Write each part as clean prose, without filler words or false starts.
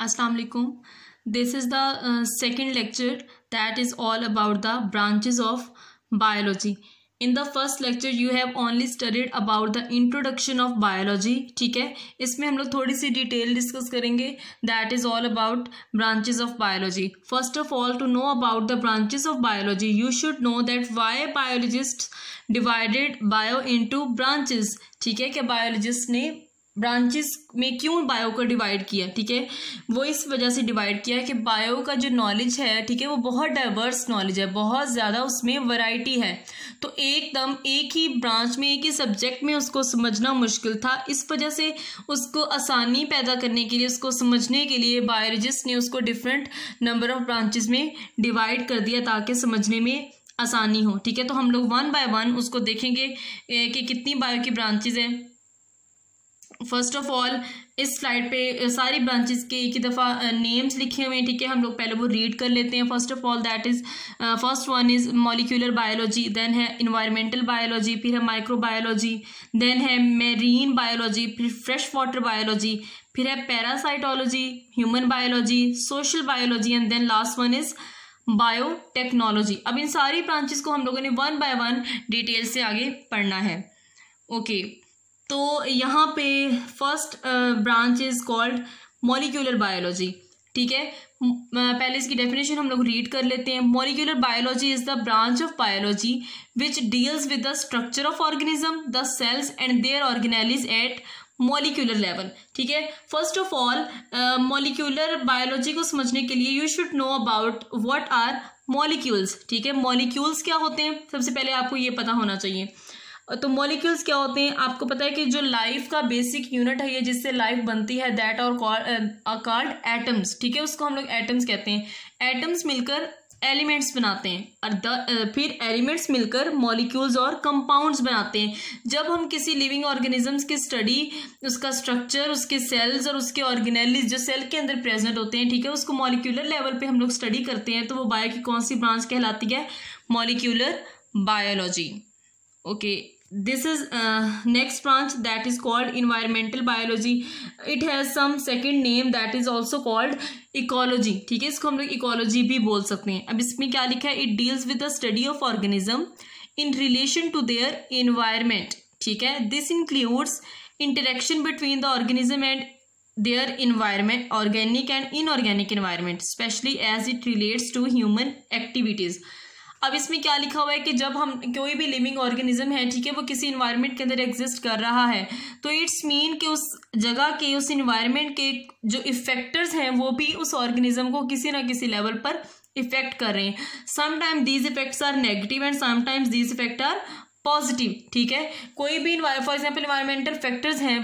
Assalamu alaikum. This is the second lecture that is all about the branches of biology. In the first lecture you have only studied about the introduction of biology. ठीक है, इसमें हम लोग थोड़ी सी detail discuss करेंगे. That is all about branches of biology. First of all, to know about the branches of biology, you should know that why biologists divided bio into branches. ठीक है, कि biologist ने ब्रांचेस में क्यों bio को divide किया. ठीक है, वो इस वजह से डिवाइड किया कि बायो का जो नॉलेज है, ठीक है, वो बहुत डाइवर्स नॉलेज है, बहुत ज़्यादा उसमें वैरायटी है. तो एकदम एक ही ब्रांच में, एक ही सब्जेक्ट में उसको समझना मुश्किल था. इस वजह से उसको आसानी पैदा करने के लिए, उसको समझने के लिए बायोलॉजिस्ट ने उसको डिफरेंट नंबर ऑफ ब्रांचेस में डिवाइड कर दिया ताकि समझने में आसानी हो. ठीक है, तो हम लोग वन बाय वन उसको देखेंगे कि कितनी बायो की ब्रांचेज हैं. फर्स्ट ऑफ ऑल इस स्लाइड पे सारी ब्रांचेस के एक ही दफ़ा नेम्स लिखे हुए हैं. ठीक है, हम लोग पहले वो रीड कर लेते हैं. First of all that is first one is molecular biology, then है इन्वायरमेंटल बायोलॉजी, फिर है माइक्रोबायोलॉजी, देन है मेरीन बायोलॉजी, फिर फ्रेश वाटर बायोलॉजी, फिर है parasitology, human biology, social biology and then last one is biotechnology. अब इन सारी ब्रांचेस को हम लोगों ने वन बाय वन डिटेल से आगे पढ़ना है. ओके, तो यहाँ पे first branch is called molecular biology. ठीक है, पहले इसकी डेफिनेशन हम लोग रीड कर लेते हैं. Molecular biology is the branch of biology which deals with the structure of organism, the cells and their organelles at molecular level. ठीक है, first of all molecular biology को समझने के लिए you should know about what are molecules. ठीक है, molecules क्या होते हैं, सबसे पहले आपको ये पता होना चाहिए. तो मॉलिक्यूल्स क्या होते हैं, आपको पता है कि जो लाइफ का बेसिक यूनिट है, ये जिससे लाइफ बनती है, दैट और कॉल्ड एटम्स. ठीक है, उसको हम लोग एटम्स कहते हैं. एटम्स मिलकर एलिमेंट्स बनाते हैं और फिर एलिमेंट्स मिलकर मॉलिक्यूल्स और कंपाउंड्स बनाते हैं. जब हम किसी लिविंग ऑर्गेनिजम्स की स्टडी, उसका स्ट्रक्चर, उसके सेल्स और उसके ऑर्गेनेलिज जो सेल के अंदर प्रेजेंट होते हैं, ठीक है, उसको मॉलिक्यूलर लेवल पे हम लोग स्टडी करते हैं. तो वो बायो की कौन सी ब्रांच कहलाती है? Molecular biology. Okay, this is next branch that is called environmental biology. It has some second name that is also called ecology. ठीक है, इसको हम लोग ecology भी बोल सकते हैं. अब इसमें क्या लिखा है? It deals with the study of organism in relation to their environment. ठीक है, this includes interaction between the organism and their environment, organic and inorganic environment, especially as it relates to human activities. अब इसमें क्या लिखा हुआ है कि जब हम कोई भी लिविंग ऑर्गेनिज्म है, ठीक है, वो किसी इन्वायरमेंट के अंदर एग्जिस्ट कर रहा है, तो इट्स मीन कि उस जगह के, उस इन्वायरमेंट के जो इफेक्टर्स हैं वो भी उस ऑर्गेनिज्म को किसी ना किसी लेवल पर इफेक्ट कर रहे हैं. Sometimes these effects are negative and sometimes these effect are positive. ठीक है, कोई भी फॉर एग्जाम्पल इन्वायरमेंटल फैक्टर्स हैं,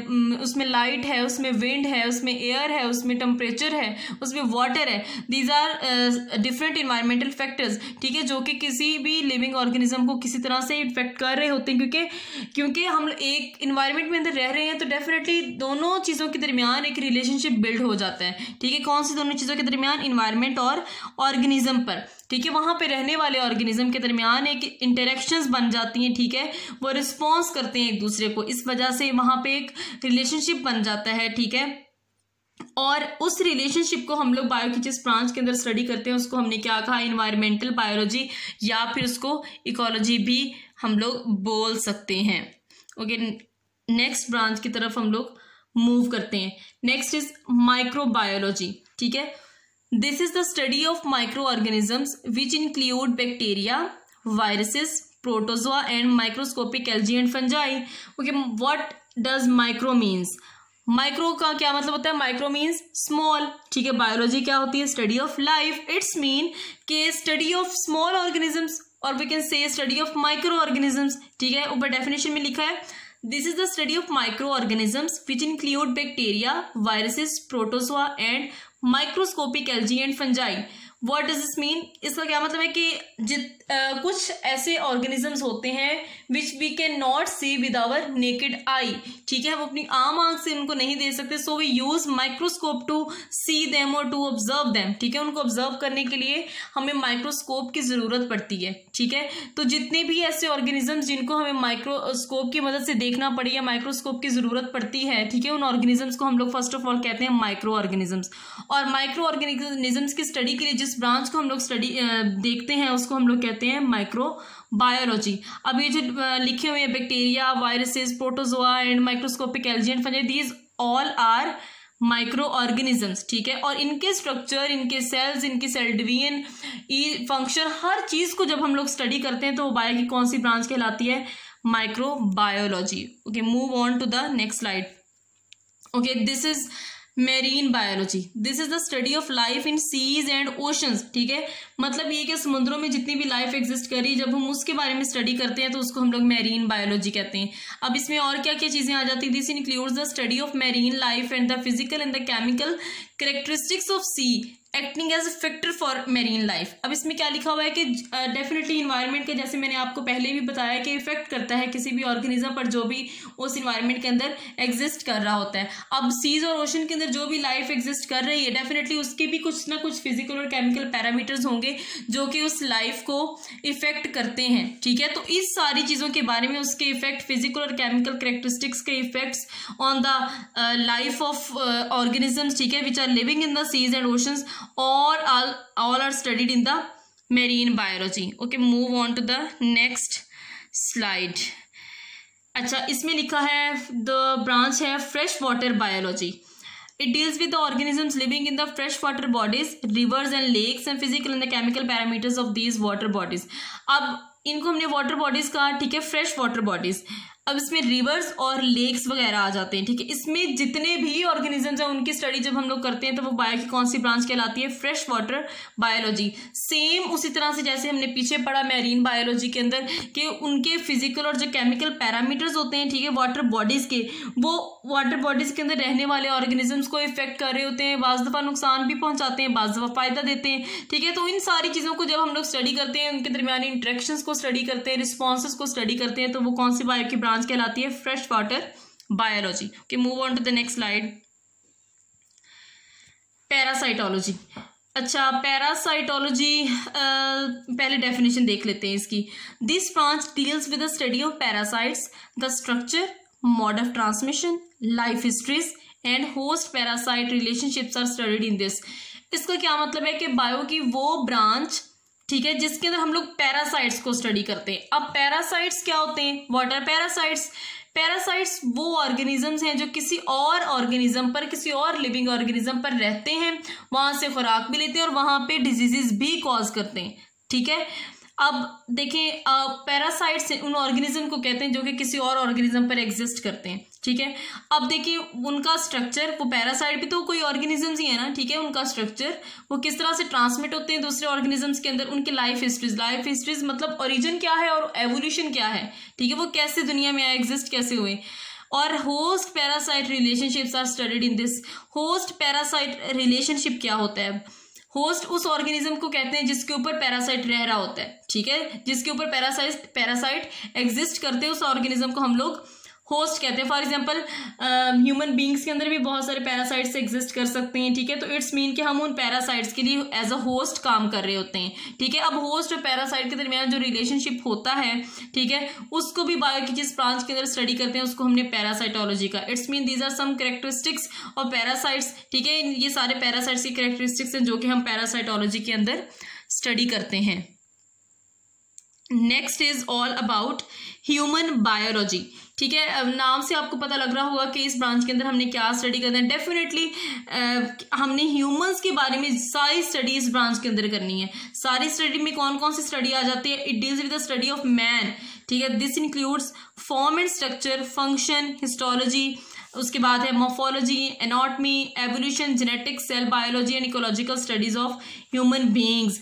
उसमें लाइट है, उसमें विंड है, उसमें एयर है, उसमें टेम्परेचर है, उसमें वाटर है. These are different environmental factors. ठीक है, जो कि किसी भी लिविंग ऑर्गेनिज्म को किसी तरह से इफेक्ट कर रहे होते हैं, क्योंकि हम एक इन्वायरमेंट में अंदर रह रहे हैं, तो डेफिनेटली दोनों चीज़ों के दरमियान एक रिलेशनशिप बिल्ड हो जाता है. ठीक है, कौन सी दोनों चीज़ों के दरमियान? इन्वायरमेंट और ऑर्गेनिज्म पर. ठीक है, वहाँ पे रहने वाले ऑर्गेनिज्म के दरमियान एक इंटरेक्शंस बन जाती हैं. ठीक है, वो रिस्पॉन्स करते हैं एक दूसरे को, इस वजह से वहाँ पे एक रिलेशनशिप बन जाता है. ठीक है, और उस रिलेशनशिप को हम लोग बायो की जिस ब्रांच के अंदर स्टडी करते हैं उसको हमने क्या कहा? इन्वायरमेंटल बायोलॉजी, या फिर उसको इकोलॉजी भी हम लोग बोल सकते हैं. ओके, नेक्स्ट ब्रांच की तरफ हम लोग मूव करते हैं. Next is microbiology. ठीक है, this is the study of microorganisms which include bacteria, viruses, protozoa and microscopic algae and fungi. Okay, what does micro means? Micro का क्या मतलब होता है? Micro means small. ठीक है, बायोलॉजी क्या होती है? Study of life. It's mean के स्टडी ऑफ स्मॉल ऑर्गेनिजम्स, और we can say study of micro organisms. ठीक है, ऊपर डेफिनेशन में लिखा है, this is the study of microorganisms which include bacteria, viruses, protozoa and microscopic algae and fungi. What does this mean? इसका क्या मतलब है कि कुछ ऐसे ऑर्गेनिजम्स होते हैं which we can not see with our naked eye, ठीक है, हम अपनी आम आंख से उनको नहीं देख सकते, so we use microscope to see them और टू ऑब्जर्व देम, ठीक है, उनको ऑब्जर्व करने के लिए हमें माइक्रोस्कोप की जरूरत पड़ती है, ठीक है। तो जितने भी ऐसे ऑर्गेनिजम्स जिनको हमें माइक्रोस्कोप की मदद से देखना पड़े या माइक्रोस्कोप की जरूरत पड़ती है, ठीक है, उन ऑर्गेनिजम्स को हम लोग फर्स्ट ऑफ ऑल कहते हैं माइक्रो ऑर्गेनिजम्स। और माइक्रो ऑर्गेनिजम्स की स्टडी के लिए जिस ब्रांच को हम लोग स्टडी देखते हैं उसको हम लोग कहते हैं माइक्रो बायोलॉजी। अब ये जो लिखे हुए हैं bacteria, viruses, protozoa and microscopic algae and fungi, these all are micro organisms, ठीक है। और इनके स्ट्रक्चर, इनके सेल्स, इनकी सेल डिवीजन, फंक्शन, हर चीज को जब हम लोग स्टडी करते हैं तो वो बायो की कौन सी ब्रांच कहलाती है? Micro biology. Okay, move on to the next slide. Okay, this is marine biology. This is the study of life in seas and oceans, ठीक है। मतलब ये कि समुद्रों में जितनी भी लाइफ एग्जिस्ट करी, जब हम उसके बारे में स्टडी करते हैं तो उसको हम लोग मेरीन बायोलॉजी कहते हैं। अब इसमें और क्या क्या चीजें आ जाती है? This includes the study of marine life and the physical and the chemical characteristics of sea acting as a factor for marine life. अब इसमें क्या लिखा हुआ है कि डेफिनेटली इन्वायरमेंट का, जैसे मैंने आपको पहले भी बताया कि इफेक्ट करता है किसी भी ऑर्गेनिज्म पर जो भी उस इन्वायरमेंट के अंदर एग्जिस्ट कर रहा होता है। अब सीज और ओशन के अंदर जो भी लाइफ एग्जिस्ट कर रही है, डेफिनेटली उसके भी कुछ ना कुछ फिजिकल और केमिकल पैरामीटर्स होंगे जो कि उस लाइफ को इफेक्ट करते हैं, ठीक है। तो इस सारी चीजों के बारे में, उसके इफेक्ट, फिजिकल और केमिकल कैरेक्टरिस्टिक्स के effects on the life of organisms, ठीक है, which are living in the seas and oceans, all are studied in the marine biology. Okay, move on to the next slide. अच्छा, इसमें लिखा है the branch है fresh water biology. It deals with the organisms living in the fresh water bodies, rivers and lakes, and physical and the chemical parameters of these water bodies. अब इनको हमने water bodies कहा, ठीक है, fresh water bodies. अब इसमें reverse और lakes वगैरह आ जाते हैं, ठीक है। इसमें जितने भी ऑर्गेनिजम्स हैं उनकी स्टडी जब हम लोग करते हैं तो वो बायो की कौन सी ब्रांच कहलाती है? Fresh water biology. सेम उसी तरह से जैसे हमने पीछे पढ़ा मैरीन बायोलॉजी के अंदर कि उनके फिजिकल और जो केमिकल पैरामीटर्स होते हैं, ठीक है, वाटर बॉडीज के, वो वाटर बॉडीज के अंदर रहने वाले ऑर्गेनिजम्स को इफेक्ट कर रहे होते हैं, बाज़ दफ़ा नुकसान भी पहुंचाते हैं, बाज़ दफ़ा फायदा देते हैं, ठीक है। तो इन सारी चीज़ों को जब हम लोग स्टडी करते हैं, उनके दरमियानी इंटरेक्शंस को स्टडी करते हैं, रिस्पॉन्सेस को स्टडी करते हैं, तो वो कौन सी बायो की ब्रांच कहलाती है? Fresh water biology. Okay, move on to the next slide. Parasitology. अच्छा, पैरासाइटोलॉजी पहले डेफिनेशन देख लेते हैं इसकी। This branch deals with the study of parasites, the structure, mode of transmission, life histories and host parasite relationships are studied in this. इसका क्या मतलब है कि बायो की वो ब्रांच, ठीक है, जिसके अंदर हम लोग पैरासाइट्स को स्टडी करते हैं। अब पैरासाइट्स क्या होते हैं? What are parasites? पैरासाइट्स वो ऑर्गेनिजम्स हैं जो किसी और ऑर्गेनिज्म पर, किसी और लिविंग ऑर्गेनिज्म पर रहते हैं, वहां से खुराक भी लेते हैं और वहां पे डिजीजेस भी कॉज करते हैं, ठीक है। अब देखें, पैरासाइट्स उन ऑर्गेनिज्म को कहते हैं जो कि किसी और ऑर्गेनिज्म पर एग्जिस्ट करते हैं, ठीक है। अब देखिए उनका स्ट्रक्चर, वो पैरासाइट भी तो कोई ऑर्गेनिजम्स ही है ना, ठीक है। उनका स्ट्रक्चर, वो किस तरह से ट्रांसमिट होते हैं दूसरे ऑर्गेनिजम्स के अंदर, उनके लाइफ हिस्ट्रीज मतलब ओरिजिन क्या है और एवोल्यूशन क्या है, ठीक है, वो कैसे दुनिया में आए, एग्जिस्ट कैसे हुए। और host parasite relationships are studied in this. Host parasite relationship क्या होता है? होस्ट उस ऑर्गेनिज्म को कहते हैं जिसके ऊपर पैरासाइट रह रहा होता है, ठीक है, जिसके ऊपर पैरासाइट एग्जिस्ट करते हैं, उस ऑर्गेनिज्म को हम लोग होस्ट कहते हैं। फॉर एग्जांपल ह्यूमन बींग्स के अंदर भी बहुत सारे पैरासाइट्स एग्जिस्ट कर सकते हैं, ठीक है। तो इट्स मीन कि हम उन पैरासाइट्स के लिए एज अ होस्ट काम कर रहे होते हैं, ठीक है। अब होस्ट और पैरासाइट के दरमियान जो रिलेशनशिप होता है, ठीक है, उसको भी बायो की जिस ब्रांच के अंदर स्टडी करते हैं उसको हमने पैरासाइटोलॉजी का। It's mean these are some characteristics of parasites, ठीक है। ये सारे पैरासाइट्स की कैरेक्टरिस्टिक्स हैं जो कि हम पैरासाइटोलॉजी के अंदर स्टडी करते हैं। Next is all about human biology, ठीक है। नाम से आपको पता लग रहा होगा कि इस ब्रांच के अंदर हमने क्या स्टडी करना है। डेफिनेटली हमने ह्यूमंस के बारे में सारी स्टडी इस ब्रांच के अंदर करनी है। सारी स्टडी में कौन कौन सी स्टडी आ जाती है? It deals with the study of man, ठीक है। This includes form and structure, function, histology, उसके बाद है morphology, anatomy, evolution, genetics, cell biology and ecological studies of human beings.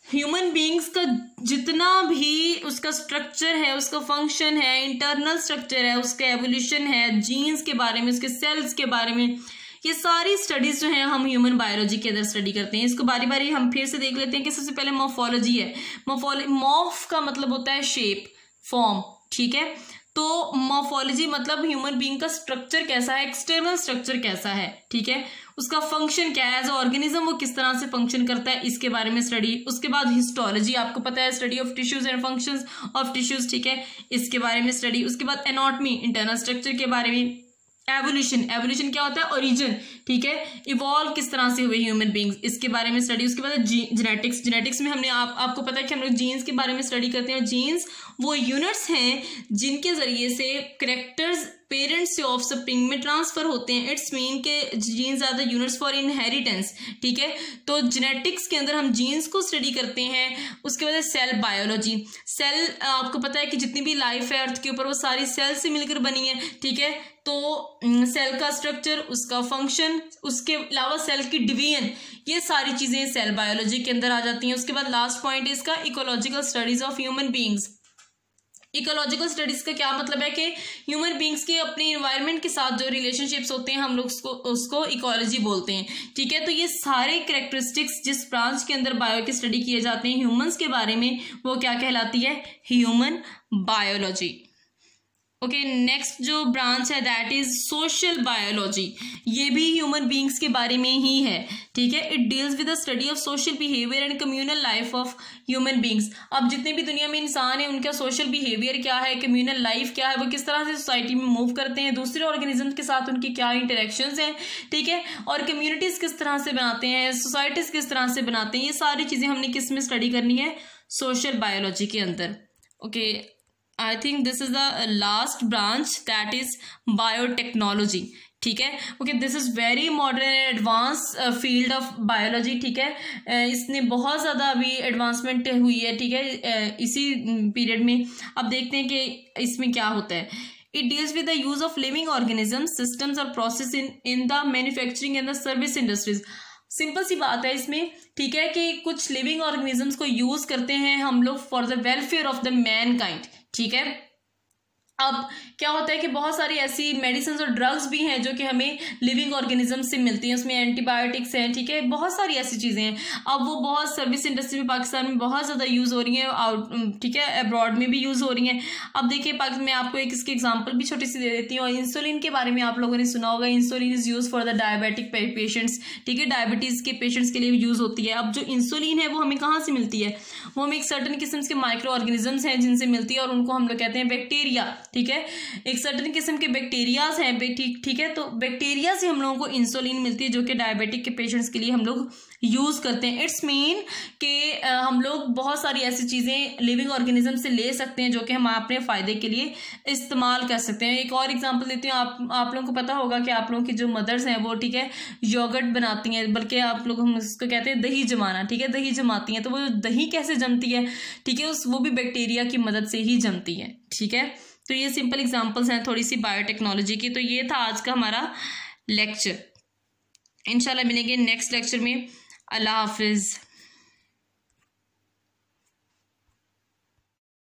Human beings का जितना भी उसका स्ट्रक्चर है, उसका फंक्शन है, इंटरनल स्ट्रक्चर है, उसका एवोल्यूशन है, जीन्स के बारे में, उसके सेल्स के बारे में, ये सारी स्टडीज जो है हम ह्यूमन बायोलॉजी के अंदर स्टडी करते हैं। इसको बारी बारी हम फिर से देख लेते हैं कि सबसे पहले मॉर्फोलॉजी है। मॉर्फ का मतलब होता है शेप, फॉर्म, ठीक है। तो मॉर्फोलॉजी मतलब ह्यूमन बीइंग का स्ट्रक्चर कैसा है, एक्सटर्नल स्ट्रक्चर कैसा है, ठीक है, उसका फंक्शन क्या है, एज अ ऑर्गेनिज्म वो किस तरह से फंक्शन करता है, इसके बारे में स्टडी। उसके बाद हिस्टोलॉजी, आपको पता है, study of tissues and functions of tissues, ठीक है, इसके बारे में स्टडी। उसके बाद एनाटॉमी, इंटरनल स्ट्रक्चर के बारे में। एवोल्यूशन क्या होता है, ओरिजिन, ठीक है, इवॉल्व किस तरह से हुए ह्यूमन बींग्स, इसके बारे में स्टडी। उसके बाद जेनेटिक्स में हमने आपको पता है कि हम लोग जीन्स के बारे में स्टडी करते हैं। जीन्स वो यूनिट्स हैं जिनके जरिए से कैरेक्टर्स पेरेंट्स से ऑफस्प्रिंग में ट्रांसफर होते हैं। इट्स मीन के genes are the units for inheritance, ठीक है। तो जेनेटिक्स के अंदर हम जीन्स को स्टडी करते हैं। उसके बाद सेल बायोलॉजी, सेल आपको पता है कि जितनी भी लाइफ है अर्थ के ऊपर वो सारी सेल से मिलकर बनी है, ठीक है। तो सेल का स्ट्रक्चर, उसका फंक्शन, उसके अलावा सेल की डिवीजन, ये सारी चीजें सेल बायोलॉजी के अंदर आ जाती हैं। उसके बाद लास्ट पॉइंट है इसका ecological studies of human beings. Ecological studies का क्या मतलब है कि ह्यूमन बींग्स के अपने इन्वायरमेंट के साथ जो रिलेशनशिप्स होते हैं हम लोग उसको इकोलॉजी बोलते हैं, ठीक है। तो ये सारे कैरेक्टरिस्टिक्स जिस ब्रांच के अंदर बायो की स्टडी किए जाते हैं ह्यूमंस के बारे में, वो क्या कहलाती है, ह्यूमन बायोलॉजी। ओके, नेक्स्ट जो ब्रांच है दैट इज सोशल बायोलॉजी। ये भी ह्यूमन बींग्स के बारे में ही है, ठीक है। It deals with the study of social behaviour and communal life of human beings. अब जितने भी दुनिया में इंसान है उनका सोशल बिहेवियर क्या है, कम्युनल लाइफ क्या है, वो किस तरह से सोसाइटी में मूव करते हैं, दूसरे ऑर्गेनिज्म के साथ उनकी क्या इंटरेक्शंस हैं, ठीक है, और कम्युनिटीज किस तरह से बनाते हैं, सोसाइटीज किस तरह से बनाते हैं, ये सारी चीजें हमने किस में स्टडी करनी है, सोशल बायोलॉजी के अंदर। Okay, I think this is the last branch that is biotechnology, ठीक है। Okay, this is very modern and advance field of biology, ठीक है। इसने बहुत ज़्यादा अभी एडवांसमेंट हुई है, ठीक है, इसी पीरियड में। अब देखते हैं कि इसमें क्या होता है। It deals with the use of living organism, systems और process in the manufacturing and the service industries. Simple सी बात है इसमें, ठीक है, कि कुछ लिविंग ऑर्गेनिजम्स को यूज करते हैं हम लोग for the welfare of the Mankind, ठीक है। अब क्या होता है कि बहुत सारी ऐसी मेडिसिन और ड्रग्स भी हैं जो कि हमें लिविंग ऑर्गेनिज्म से मिलती हैं, उसमें एंटीबायोटिक्स हैं, ठीक है, बहुत सारी ऐसी चीज़ें हैं। अब वो बहुत सर्विस इंडस्ट्री में पाकिस्तान में बहुत ज़्यादा यूज़ हो रही हैं, आउट, ठीक है, अब्रॉड में भी यूज़ हो रही हैं। अब देखिए पाकिस्तान में आपको एक इसकी एग्जांपल भी छोटी सी दे देती हूँ। और इंसुलिन के बारे में आप लोगों ने सुना होगा, insulin is use for the diabetic patients, ठीक है, डायबिटीज़ के पेशेंट्स के लिए यूज़ होती है। अब जो इंसुलिन है वो हमें कहाँ से मिलती है, वो हमें एक सर्टन किस्म के माइक्रो ऑर्गेनिजम्स हैं जिनसे मिलती है, और उनको हम लोग कहते हैं बैक्टीरिया, ठीक है। एक सर्टेन किस्म के बैक्टीरियाज हैं, ठीक है। तो बैक्टीरिया से हम लोगों को इंसुलिन मिलती है जो कि डायबिटिक के पेशेंट्स के लिए हम लोग यूज करते हैं। इट्स मीन कि हम लोग बहुत सारी ऐसी चीजें लिविंग ऑर्गेनिज्म से ले सकते हैं जो कि हम अपने फायदे के लिए इस्तेमाल कर सकते हैं। एक और एग्जांपल देती हूँ, आप लोगों को पता होगा कि आप लोगों की जो मदर्स हैं वो, ठीक है, योगर्ट बनाती हैं, बल्कि आप लोग हम उसको कहते हैं दही जमाना, ठीक है, दही जमाती हैं। तो वो दही कैसे जमती है, ठीक है, वो भी बैक्टीरिया की मदद से ही जमती है, ठीक है। तो ये सिंपल एग्जांपल्स हैं थोड़ी सी बायोटेक्नोलॉजी की। तो ये था आज का हमारा लेक्चर। इंशाल्लाह मिलेंगे नेक्स्ट लेक्चर में। अल्लाह हाफिज़।